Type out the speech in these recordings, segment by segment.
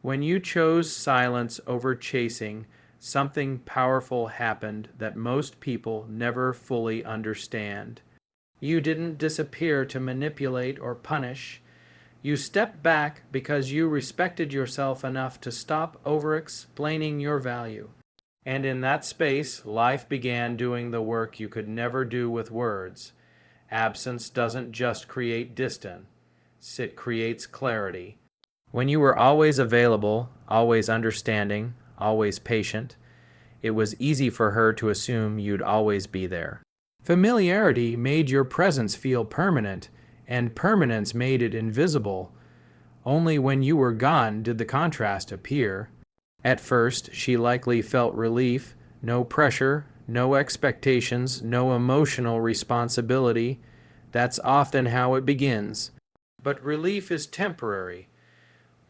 When you chose silence over chasing, something powerful happened that most people never fully understand. You didn't disappear to manipulate or punish. You stepped back because you respected yourself enough to stop over-explaining your value. And in that space, life began doing the work you could never do with words. Absence doesn't just create distance, it creates clarity. When you were always available, always understanding, always patient, it was easy for her to assume you'd always be there. Familiarity made your presence feel permanent, and permanence made it invisible. Only when you were gone did the contrast appear. At first, she likely felt relief, no pressure, no expectations, no emotional responsibility. That's often how it begins. But relief is temporary.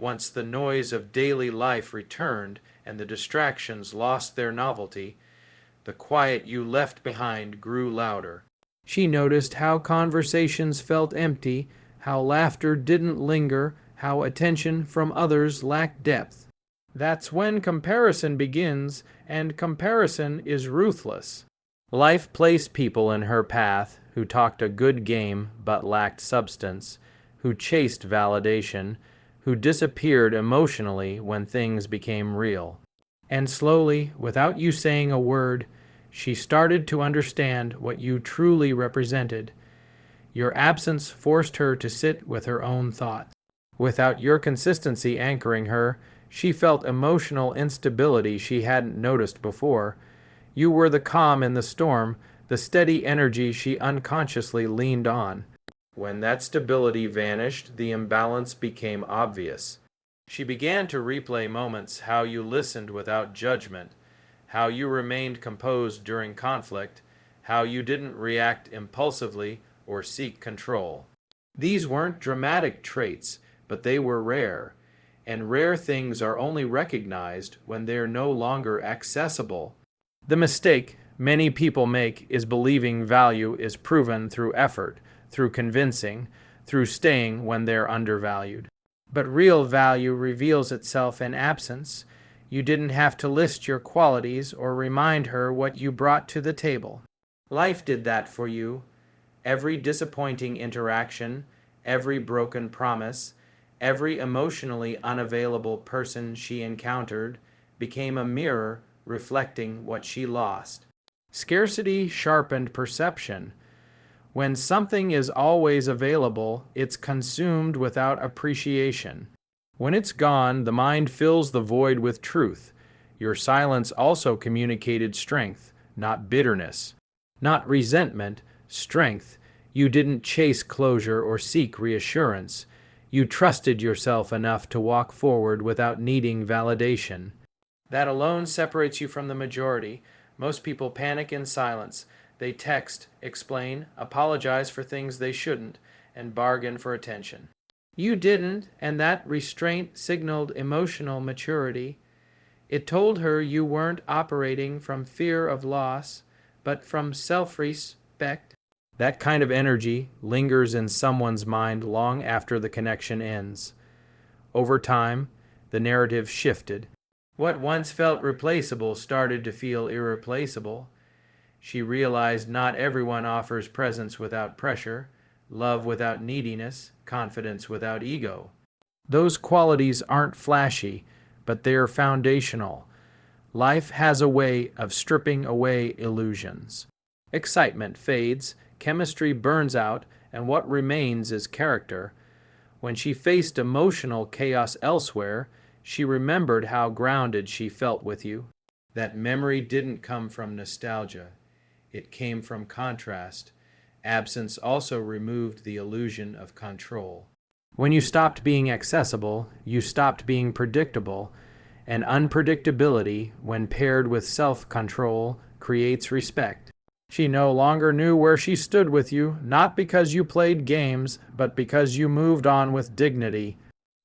Once the noise of daily life returned and the distractions lost their novelty, the quiet you left behind grew louder. She noticed how conversations felt empty, how laughter didn't linger, how attention from others lacked depth. That's when comparison begins, and comparison is ruthless. Life placed people in her path who talked a good game but lacked substance, who chased validation, who disappeared emotionally when things became real. And slowly, without you saying a word, she started to understand what you truly represented. Your absence forced her to sit with her own thoughts. Without your consistency anchoring her, she felt emotional instability she hadn't noticed before. You were the calm in the storm, the steady energy she unconsciously leaned on. When that stability vanished, the imbalance became obvious. She began to replay moments, how you listened without judgment, how you remained composed during conflict, how you didn't react impulsively or seek control. These weren't dramatic traits, but they were rare, and rare things are only recognized when they're no longer accessible. The mistake many people make is believing value is proven through effort, through convincing, through staying when they're undervalued. But real value reveals itself in absence. You didn't have to list your qualities or remind her what you brought to the table. Life did that for you. Every disappointing interaction, every broken promise, every emotionally unavailable person she encountered became a mirror reflecting what she lost. Scarcity sharpened perception. When something is always available, it's consumed without appreciation. When it's gone, the mind fills the void with truth. Your silence also communicated strength, not bitterness. Not resentment, strength. You didn't chase closure or seek reassurance. You trusted yourself enough to walk forward without needing validation. That alone separates you from the majority. Most people panic in silence. They text, explain, apologize for things they shouldn't, and bargain for attention. You didn't, and that restraint signaled emotional maturity. It told her you weren't operating from fear of loss, but from self-respect. That kind of energy lingers in someone's mind long after the connection ends. Over time, the narrative shifted. What once felt replaceable started to feel irreplaceable. She realized not everyone offers presence without pressure, love without neediness, confidence without ego. Those qualities aren't flashy, but they're foundational. Life has a way of stripping away illusions. Excitement fades, chemistry burns out, and what remains is character. When she faced emotional chaos elsewhere, she remembered how grounded she felt with you. That memory didn't come from nostalgia. It came from contrast. Absence also removed the illusion of control. When you stopped being accessible, you stopped being predictable, and unpredictability, when paired with self-control, creates respect. She no longer knew where she stood with you, not because you played games, but because you moved on with dignity.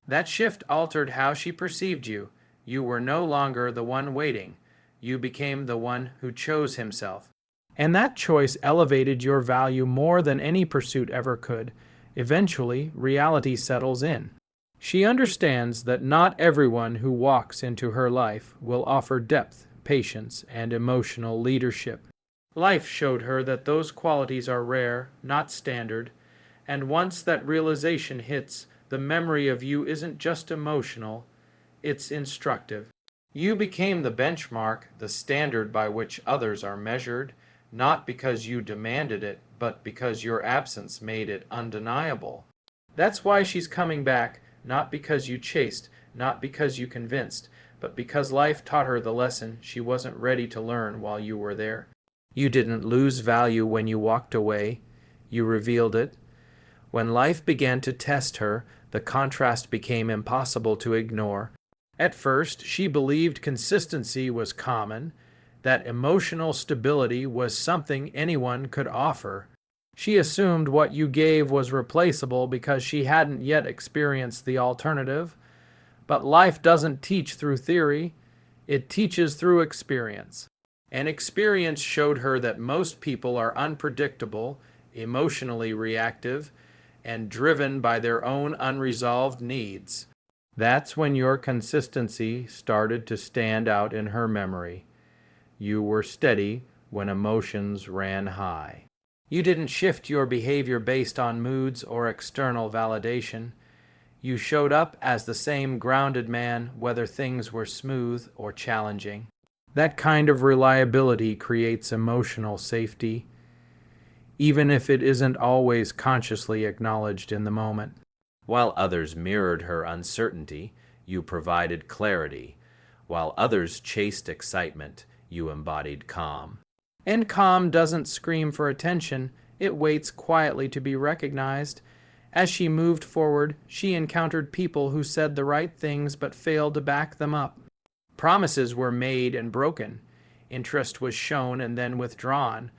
That shift altered how she perceived you. You were no longer the one waiting. You became the one who chose himself. And that choice elevated your value more than any pursuit ever could. Eventually, reality settles in. She understands that not everyone who walks into her life will offer depth, patience, and emotional leadership. Life showed her that those qualities are rare, not standard, and once that realization hits, the memory of you isn't just emotional, it's instructive. You became the benchmark, the standard by which others are measured, not because you demanded it, but because your absence made it undeniable. That's why she's coming back, not because you chased, not because you convinced, but because life taught her the lesson she wasn't ready to learn while you were there. You didn't lose value when you walked away, you revealed it. When life began to test her, the contrast became impossible to ignore. At first, she believed consistency was common, that emotional stability was something anyone could offer. She assumed what you gave was replaceable because she hadn't yet experienced the alternative. But life doesn't teach through theory, it teaches through experience. And experience showed her that most people are unpredictable, emotionally reactive, and driven by their own unresolved needs. That's when your consistency started to stand out in her memory. You were steady when emotions ran high. You didn't shift your behavior based on moods or external validation. You showed up as the same grounded man whether things were smooth or challenging. That kind of reliability creates emotional safety, even if it isn't always consciously acknowledged in the moment. While others mirrored her uncertainty, you provided clarity. While others chased excitement, you embodied calm. And calm doesn't scream for attention, it waits quietly to be recognized. As she moved forward, she encountered people who said the right things but failed to back them up. Promises were made and broken. Interest was shown and then withdrawn.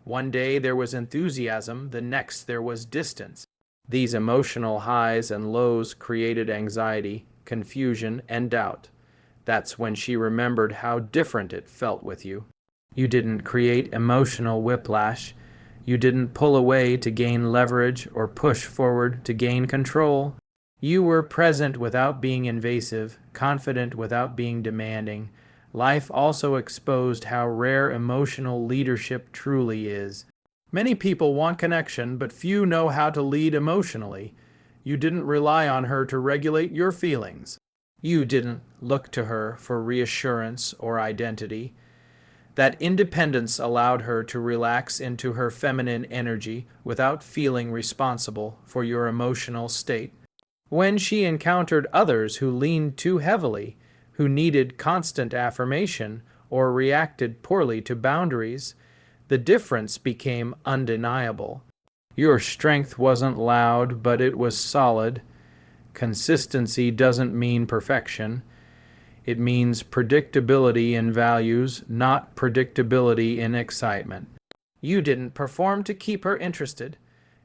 One day there was enthusiasm, the next there was distance. These emotional highs and lows created anxiety, confusion, and doubt. That's when she remembered how different it felt with you. You didn't create emotional whiplash. You didn't pull away to gain leverage or push forward to gain control. You were present without being invasive, confident without being demanding. Life also exposed how rare emotional leadership truly is. Many people want connection, but few know how to lead emotionally. You didn't rely on her to regulate your feelings. You didn't look to her for reassurance or identity. That independence allowed her to relax into her feminine energy without feeling responsible for your emotional state. When she encountered others who leaned too heavily, who needed constant affirmation or reacted poorly to boundaries, the difference became undeniable. Your strength wasn't loud, but it was solid. Consistency doesn't mean perfection. It means predictability in values, not predictability in excitement. You didn't perform to keep her interested.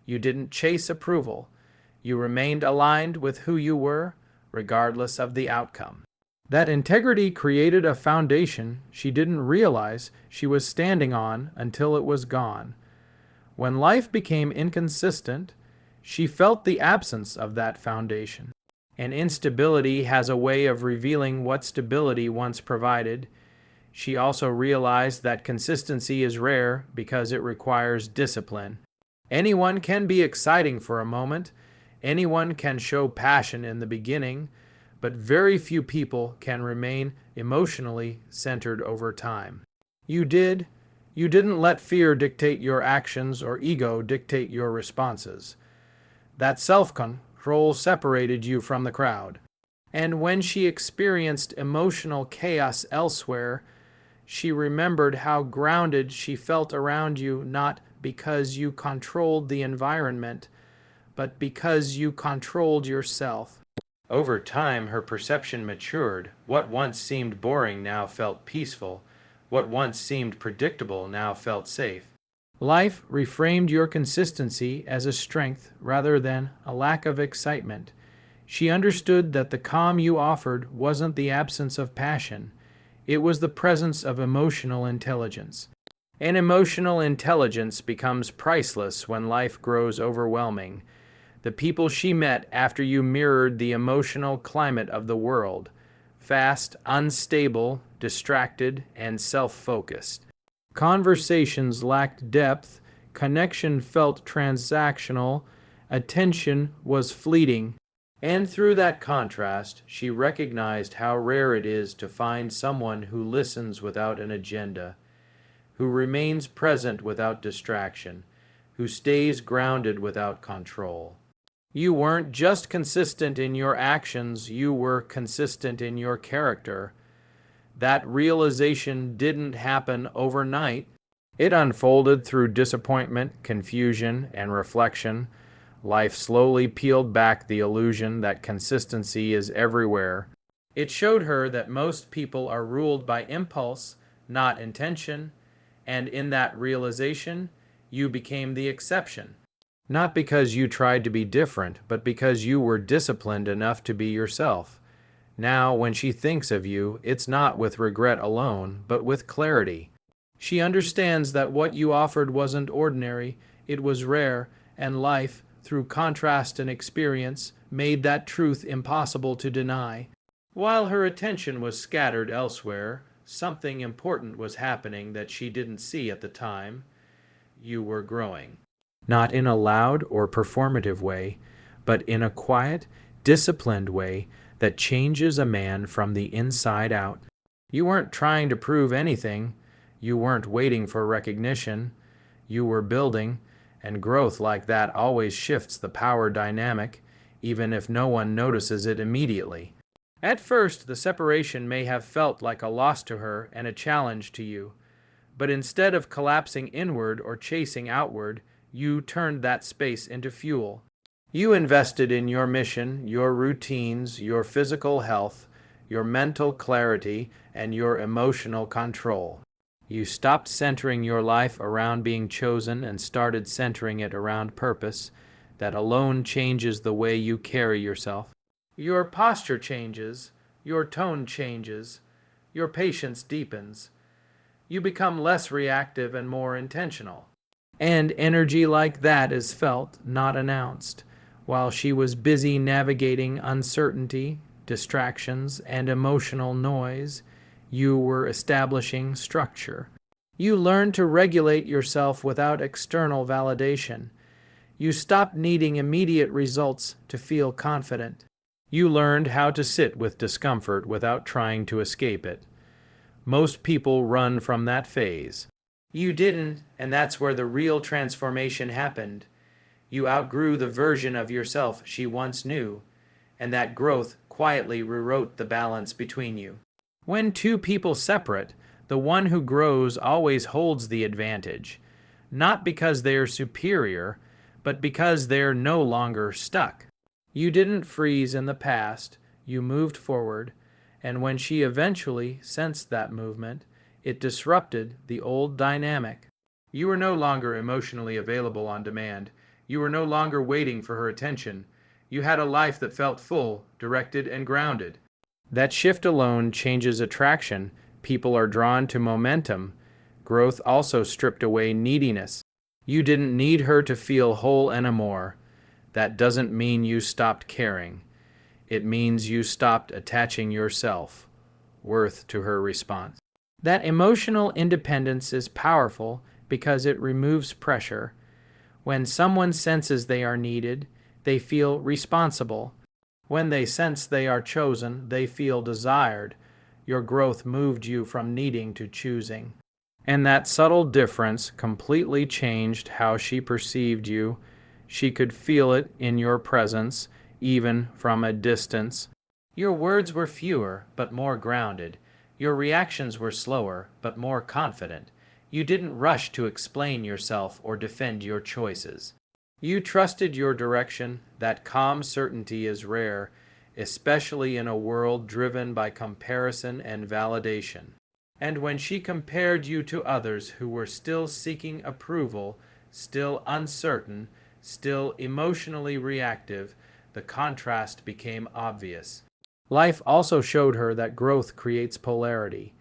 You didn't chase approval. You remained aligned with who you were, regardless of the outcome. That integrity created a foundation she didn't realize she was standing on until it was gone. When life became inconsistent, she felt the absence of that foundation. And instability has a way of revealing what stability once provided. She also realized that consistency is rare because it requires discipline. Anyone can be exciting for a moment. Anyone can show passion in the beginning, but very few people can remain emotionally centered over time. You did. You didn't let fear dictate your actions or ego dictate your responses. That self-control separated you from the crowd. And when she experienced emotional chaos elsewhere, she remembered how grounded she felt around you, not because you controlled the environment, but because you controlled yourself. Over time, her perception matured. What once seemed boring now felt peaceful. What once seemed predictable now felt safe. Life reframed your consistency as a strength rather than a lack of excitement. She understood that the calm you offered wasn't the absence of passion. It was the presence of emotional intelligence. And emotional intelligence becomes priceless when life grows overwhelming. The people she met after you mirrored the emotional climate of the world: fast, unstable, distracted, and self-focused. Conversations lacked depth, connection felt transactional, attention was fleeting. And through that contrast, she recognized how rare it is to find someone who listens without an agenda, who remains present without distraction, who stays grounded without control. You weren't just consistent in your actions, you were consistent in your character. That realization didn't happen overnight. It unfolded through disappointment, confusion, and reflection. Life slowly peeled back the illusion that consistency is everywhere. It showed her that most people are ruled by impulse, not intention, and in that realization, you became the exception. Not because you tried to be different, but because you were disciplined enough to be yourself. Now, when she thinks of you, it's not with regret alone, but with clarity. She understands that what you offered wasn't ordinary, it was rare, and life, through contrast and experience, made that truth impossible to deny. While her attention was scattered elsewhere, something important was happening that she didn't see at the time. You were growing. Not in a loud or performative way, but in a quiet, disciplined way that changes a man from the inside out. You weren't trying to prove anything. You weren't waiting for recognition. You were building, and growth like that always shifts the power dynamic, even if no one notices it immediately. At first, the separation may have felt like a loss to her and a challenge to you, but instead of collapsing inward or chasing outward, you turned that space into fuel. You invested in your mission, your routines, your physical health, your mental clarity, and your emotional control. You stopped centering your life around being chosen and started centering it around purpose. That alone changes the way you carry yourself. Your posture changes, your tone changes, your patience deepens. You become less reactive and more intentional. And energy like that is felt, not announced. While she was busy navigating uncertainty, distractions, and emotional noise, you were establishing structure. You learned to regulate yourself without external validation. You stopped needing immediate results to feel confident. You learned how to sit with discomfort without trying to escape it. Most people run from that phase. You didn't, and that's where the real transformation happened. You outgrew the version of yourself she once knew, and that growth quietly rewrote the balance between you. When two people separate, the one who grows always holds the advantage, not because they are superior, but because they're no longer stuck. You didn't freeze in the past, you moved forward, and when she eventually sensed that movement, it disrupted the old dynamic. You were no longer emotionally available on demand. You were no longer waiting for her attention. You had a life that felt full, directed, and grounded. That shift alone changes attraction. People are drawn to momentum. Growth also stripped away neediness. You didn't need her to feel whole anymore. That doesn't mean you stopped caring. It means you stopped attaching yourself, worth, to her response. That emotional independence is powerful because it removes pressure. When someone senses they are needed, they feel responsible. When they sense they are chosen, they feel desired. Your growth moved you from needing to choosing. And that subtle difference completely changed how she perceived you. She could feel it in your presence, even from a distance. Your words were fewer, but more grounded. Your reactions were slower, but more confident. You didn't rush to explain yourself or defend your choices. You trusted your direction. That calm certainty is rare, especially in a world driven by comparison and validation. And when she compared you to others who were still seeking approval, still uncertain, still emotionally reactive, the contrast became obvious. Life also showed her that growth creates polarity.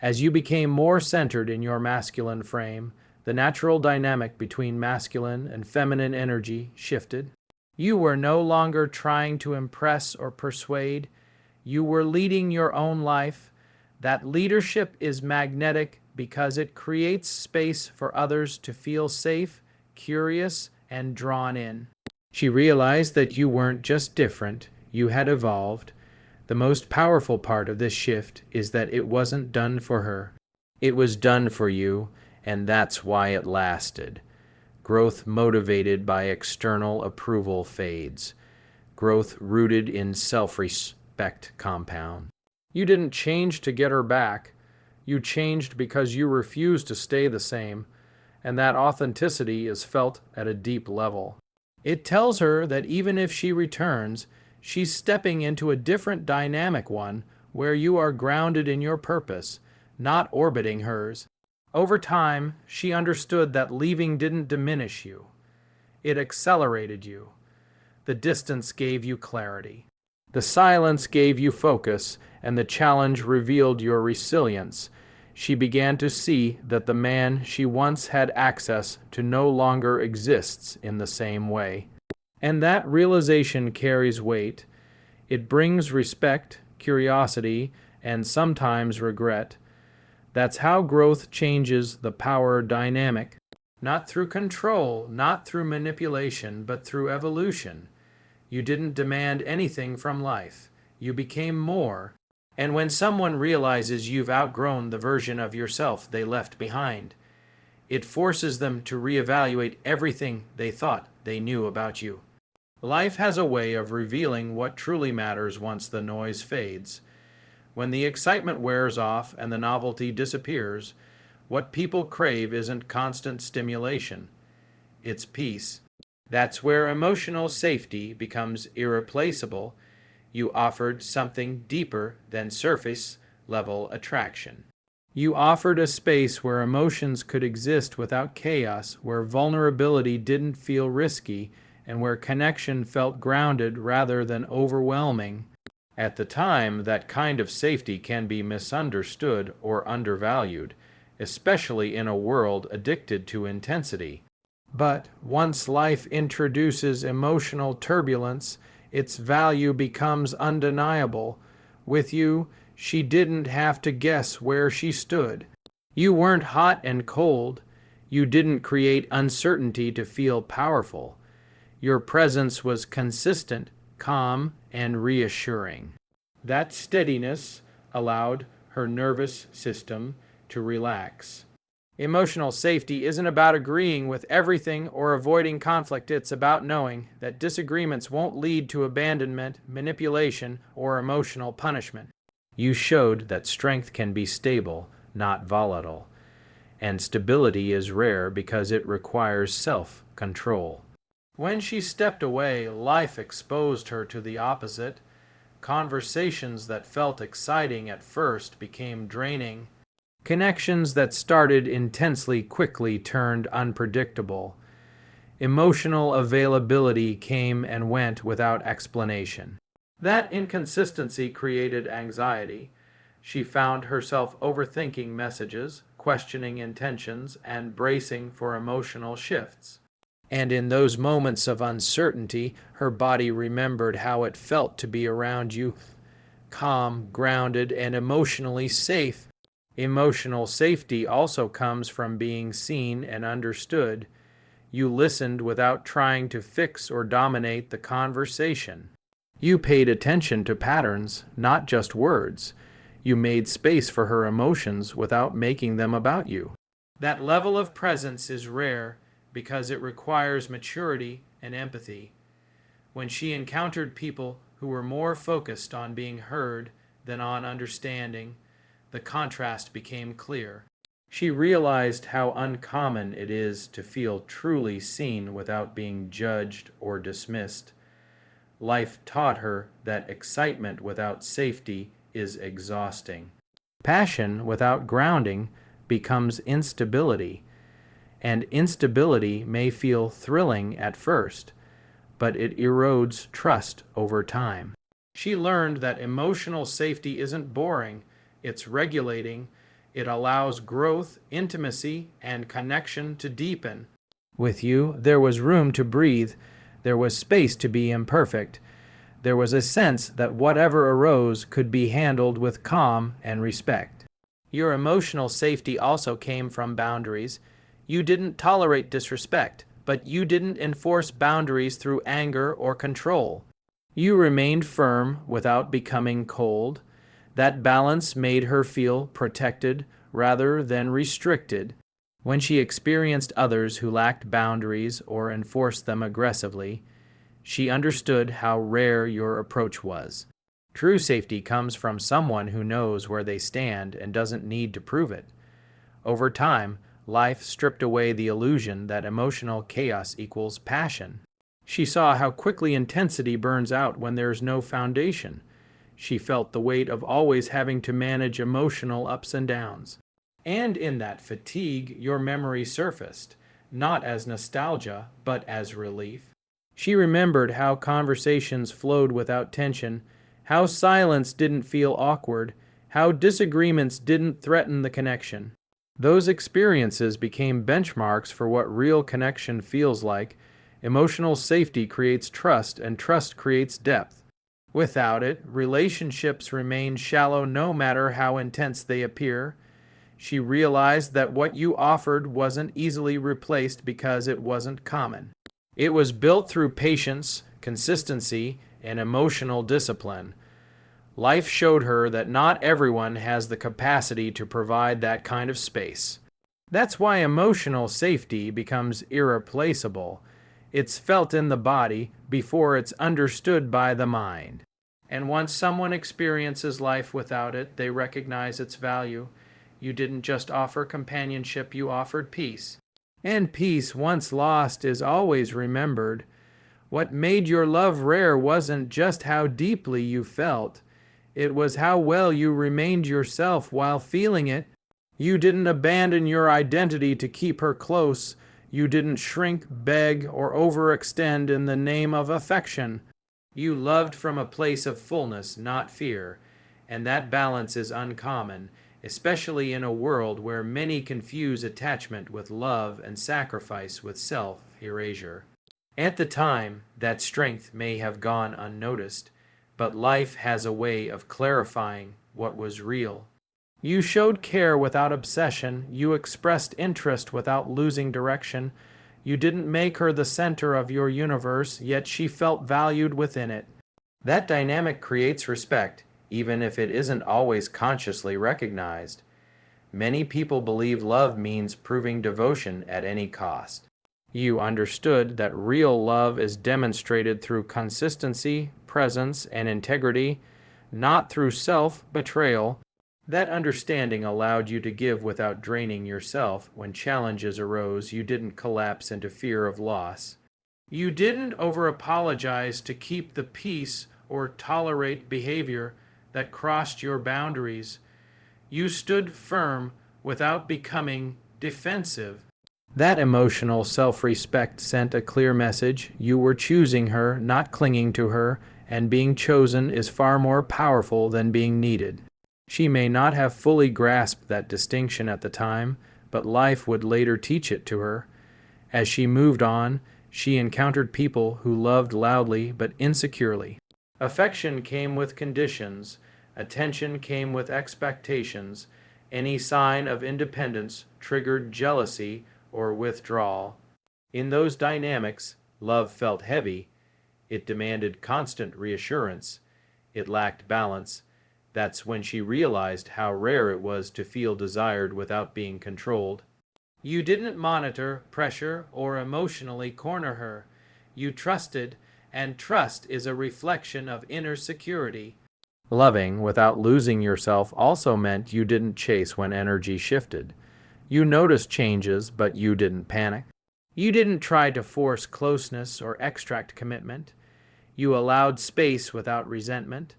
As you became more centered in your masculine frame, the natural dynamic between masculine and feminine energy shifted. You were no longer trying to impress or persuade. You were leading your own life. That leadership is magnetic because it creates space for others to feel safe, curious, and drawn in. She realized that you weren't just different, you had evolved. The most powerful part of this shift is that it wasn't done for her. It was done for you, and that's why it lasted. Growth motivated by external approval fades. Growth rooted in self-respect compound. You didn't change to get her back. You changed because you refused to stay the same, and that authenticity is felt at a deep level. It tells her that even if she returns, she's stepping into a different dynamic one where you are grounded in your purpose, not orbiting hers. Over time, she understood that leaving didn't diminish you. It accelerated you. The distance gave you clarity. The silence gave you focus, and the challenge revealed your resilience. She began to see that the man she once had access to no longer exists in the same way. And that realization carries weight. It brings respect, curiosity, and sometimes regret. That's how growth changes the power dynamic. Not through control, not through manipulation, but through evolution. You didn't demand anything from life. You became more. And when someone realizes you've outgrown the version of yourself they left behind, it forces them to reevaluate everything they thought they knew about you. Life has a way of revealing what truly matters once the noise fades. When the excitement wears off and the novelty disappears, what people crave isn't constant stimulation. It's peace. That's where emotional safety becomes irreplaceable. You offered something deeper than surface-level attraction. You offered a space where emotions could exist without chaos, where vulnerability didn't feel risky, and where connection felt grounded rather than overwhelming. At the time, that kind of safety can be misunderstood or undervalued, especially in a world addicted to intensity. But once life introduces emotional turbulence, its value becomes undeniable. With you, she didn't have to guess where she stood. You weren't hot and cold. You didn't create uncertainty to feel powerful. Your presence was consistent, calm, and reassuring. That steadiness allowed her nervous system to relax. Emotional safety isn't about agreeing with everything or avoiding conflict. It's about knowing that disagreements won't lead to abandonment, manipulation, or emotional punishment. You showed that strength can be stable, not volatile. And stability is rare because it requires self-control. When she stepped away, life exposed her to the opposite. Conversations that felt exciting at first became draining. Connections that started intensely quickly turned unpredictable. Emotional availability came and went without explanation. That inconsistency created anxiety. She found herself overthinking messages, questioning intentions, and bracing for emotional shifts. And in those moments of uncertainty, her body remembered how it felt to be around you, calm, grounded, and emotionally safe. Emotional safety also comes from being seen and understood. You listened without trying to fix or dominate the conversation. You paid attention to patterns, not just words. You made space for her emotions without making them about you. That level of presence is rare because it requires maturity and empathy. When she encountered people who were more focused on being heard than on understanding, the contrast became clear. She realized how uncommon it is to feel truly seen without being judged or dismissed. Life taught her that excitement without safety is exhausting. Passion without grounding becomes instability, and instability may feel thrilling at first, but it erodes trust over time. She learned that emotional safety isn't boring. It's regulating. It allows growth, intimacy, and connection to deepen. With you, there was room to breathe, There was space to be imperfect. There was a sense that whatever arose could be handled with calm and respect. Your emotional safety also came from boundaries. You didn't tolerate disrespect, but you didn't enforce boundaries through anger or control. You remained firm without becoming cold. That balance made her feel protected rather than restricted. When she experienced others who lacked boundaries or enforced them aggressively, she understood how rare your approach was. True safety comes from someone who knows where they stand and doesn't need to prove it. Over time, life stripped away the illusion that emotional chaos equals passion. She saw how quickly intensity burns out when there's no foundation. She felt the weight of always having to manage emotional ups and downs. And in that fatigue, your memory surfaced, not as nostalgia, but as relief. She remembered how conversations flowed without tension, how silence didn't feel awkward, how disagreements didn't threaten the connection. Those experiences became benchmarks for what real connection feels like. Emotional safety creates trust, and trust creates depth. Without it, relationships remain shallow no matter how intense they appear. She realized that what you offered wasn't easily replaced because it wasn't common. It was built through patience, consistency, and emotional discipline. Life showed her that not everyone has the capacity to provide that kind of space. That's why emotional safety becomes irreplaceable. It's felt in the body before it's understood by the mind. And once someone experiences life without it, they recognize its value. You didn't just offer companionship, you offered peace. And peace, once lost, is always remembered. What made your love rare wasn't just how deeply you felt. It was how well you remained yourself while feeling it. You didn't abandon your identity to keep her close. You didn't shrink, beg, or overextend in the name of affection. You loved from a place of fullness, not fear. And that balance is uncommon, especially in a world where many confuse attachment with love and sacrifice with self-erasure. At the time, that strength may have gone unnoticed, but life has a way of clarifying what was real. You showed care without obsession. You expressed interest without losing direction. You didn't make her the center of your universe, yet she felt valued within it. That dynamic creates respect, even if it isn't always consciously recognized. Many people believe love means proving devotion at any cost. You understood that real love is demonstrated through consistency, presence, and integrity, not through self-betrayal. That understanding allowed you to give without draining yourself. When challenges arose, you didn't collapse into fear of loss. You didn't over-apologize to keep the peace or tolerate behavior that crossed your boundaries. You stood firm without becoming defensive. That emotional self-respect sent a clear message. You were choosing her, not clinging to her, and being chosen is far more powerful than being needed. She may not have fully grasped that distinction at the time, but life would later teach it to her. As she moved on, she encountered people who loved loudly but insecurely. Affection came with conditions. Attention came with expectations. Any sign of independence triggered jealousy or withdrawal. In those dynamics, love felt heavy. It demanded constant reassurance. It lacked balance. That's when she realized how rare it was to feel desired without being controlled. You didn't monitor, pressure, or emotionally corner her. You trusted, and trust is a reflection of inner security. Loving without losing yourself also meant you didn't chase when energy shifted. You noticed changes, but you didn't panic. You didn't try to force closeness or extract commitment. You allowed space without resentment.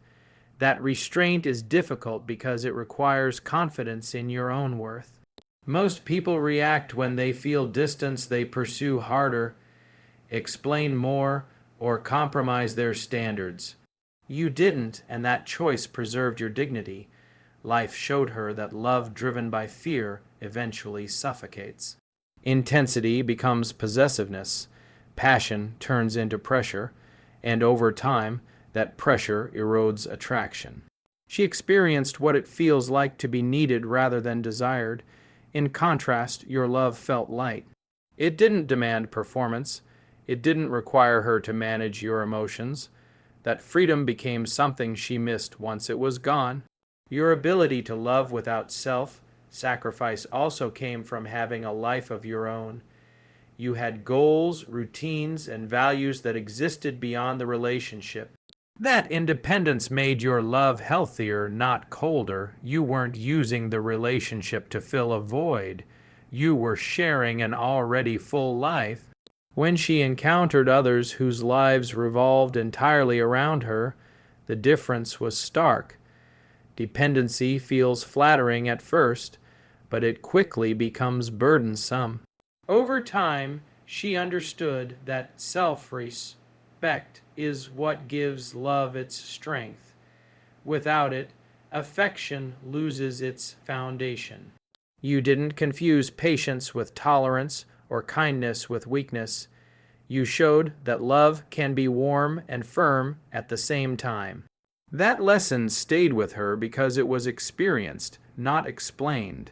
That restraint is difficult because it requires confidence in your own worth. Most people react when they feel distance. They pursue harder, explain more, or compromise their standards. You didn't, and that choice preserved your dignity. Life showed her that love driven by fear eventually suffocates. Intensity becomes possessiveness. Passion turns into pressure, and over time, that pressure erodes attraction. She experienced what it feels like to be needed rather than desired. In contrast, your love felt light. It didn't demand performance. It didn't require her to manage your emotions. That freedom became something she missed once it was gone. Your ability to love without self-sacrifice also came from having a life of your own. You had goals, routines, and values that existed beyond the relationship. That independence made your love healthier, not colder. You weren't using the relationship to fill a void. You were sharing an already full life. When she encountered others whose lives revolved entirely around her, the difference was stark. Dependency feels flattering at first, but it quickly becomes burdensome. Over time, she understood that self-respect is what gives love its strength. Without it, affection loses its foundation. You didn't confuse patience with tolerance or kindness with weakness. You showed that love can be warm and firm at the same time. That lesson stayed with her because it was experienced, not explained.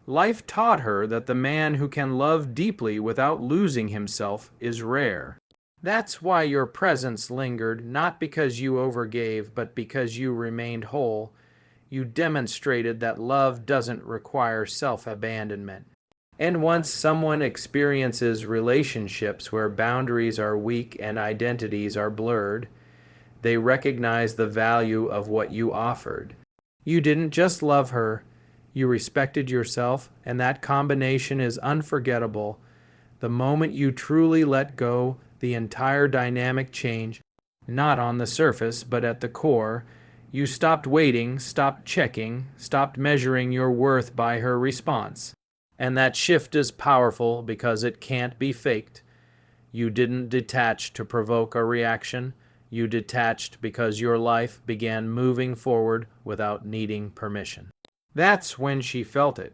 Life taught her that the man who can love deeply without losing himself is rare. That's why your presence lingered, not because you overgave, but because you remained whole. You demonstrated that love doesn't require self-abandonment. And once someone experiences relationships where boundaries are weak and identities are blurred, they recognize the value of what you offered. You didn't just love her, you respected yourself, and that combination is unforgettable. The moment you truly let go, the entire dynamic changed, not on the surface, but at the core. You stopped waiting, stopped checking, stopped measuring your worth by her response. And that shift is powerful because it can't be faked. You didn't detach to provoke a reaction. You detached because your life began moving forward without needing permission. That's when she felt it.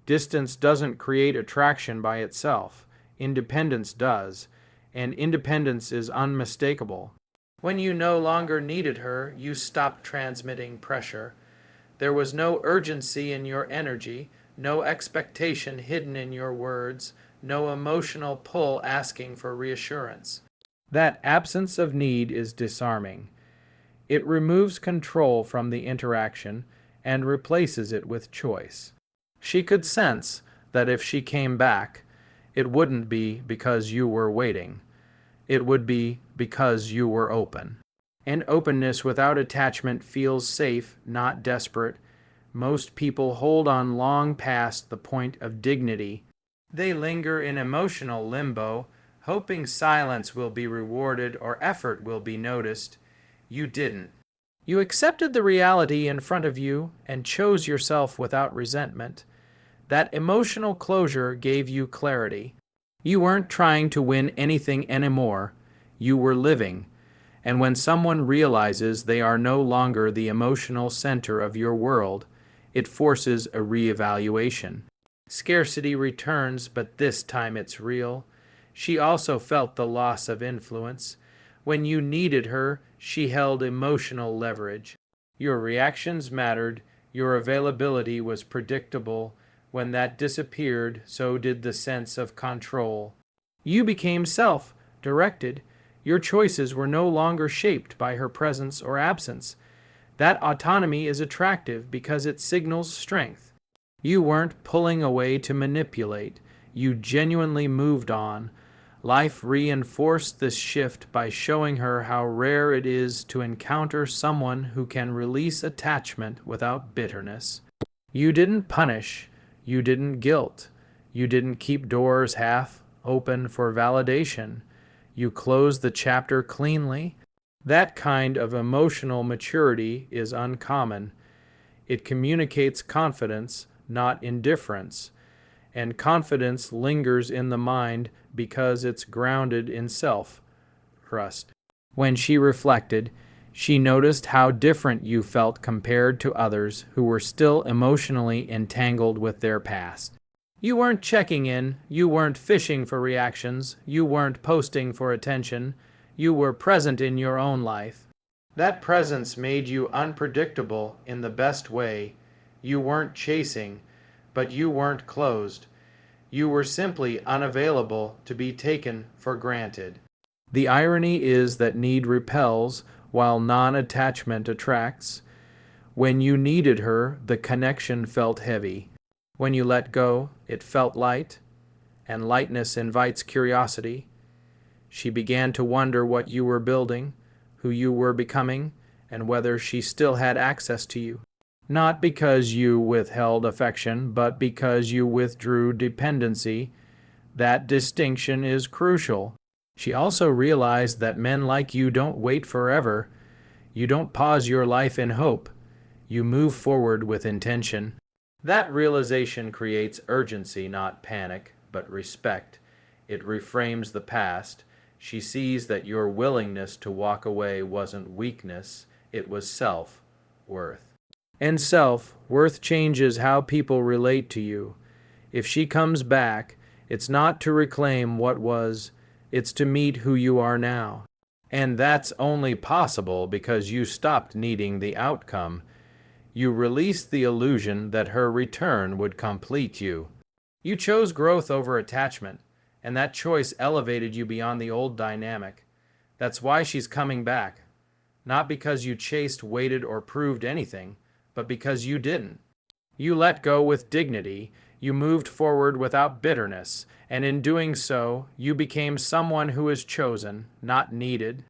Distance doesn't create attraction by itself. Independence does, and independence is unmistakable. When you no longer needed her, you stopped transmitting pressure. There was no urgency in your energy, no expectation hidden in your words, no emotional pull asking for reassurance. That absence of need is disarming. It removes control from the interaction and replaces it with choice. She could sense that if she came back, it wouldn't be because you were waiting. It would be because you were open. And openness without attachment feels safe, not desperate. Most people hold on long past the point of dignity. They linger in emotional limbo, hoping silence will be rewarded or effort will be noticed. You didn't. You accepted the reality in front of you and chose yourself without resentment. That emotional closure gave you clarity. You weren't trying to win anything anymore. You were living. And when someone realizes they are no longer the emotional center of your world, it forces a reevaluation. Scarcity returns, but this time it's real. She also felt the loss of influence. When you needed her, she held emotional leverage. Your reactions mattered. Your availability was predictable. When that disappeared, so did the sense of control. You became self-directed. Your choices were no longer shaped by her presence or absence. That autonomy is attractive because it signals strength. You weren't pulling away to manipulate. You genuinely moved on. Life reinforced this shift by showing her how rare it is to encounter someone who can release attachment without bitterness. You didn't punish. You didn't guilt. You didn't keep doors half open for validation. You closed the chapter cleanly. That kind of emotional maturity is uncommon. It communicates confidence, not indifference. And confidence lingers in the mind because it's grounded in self-trust. When she reflected, she noticed how different you felt compared to others who were still emotionally entangled with their past. You weren't checking in, you weren't fishing for reactions, you weren't posting for attention, you were present in your own life. That presence made you unpredictable in the best way. You weren't chasing, but you weren't closed. You were simply unavailable to be taken for granted. The irony is that need repels while non-attachment attracts. When you needed her, the connection felt heavy. When you let go, it felt light, and lightness invites curiosity. She began to wonder what you were building, who you were becoming, and whether she still had access to you. Not because you withheld affection, but because you withdrew dependency. That distinction is crucial. She also realized that men like you don't wait forever. You don't pause your life in hope. You move forward with intention. That realization creates urgency, not panic, but respect. It reframes the past. She sees that your willingness to walk away wasn't weakness, it was self-worth. And self-worth changes how people relate to you. If she comes back, it's not to reclaim what was, it's to meet who you are now. And that's only possible because you stopped needing the outcome. You released the illusion that her return would complete you. You chose growth over attachment, and that choice elevated you beyond the old dynamic. That's why she's coming back. Not because you chased, waited, or proved anything, but because you didn't. You let go with dignity, you moved forward without bitterness, and in doing so, you became someone who is chosen, not needed.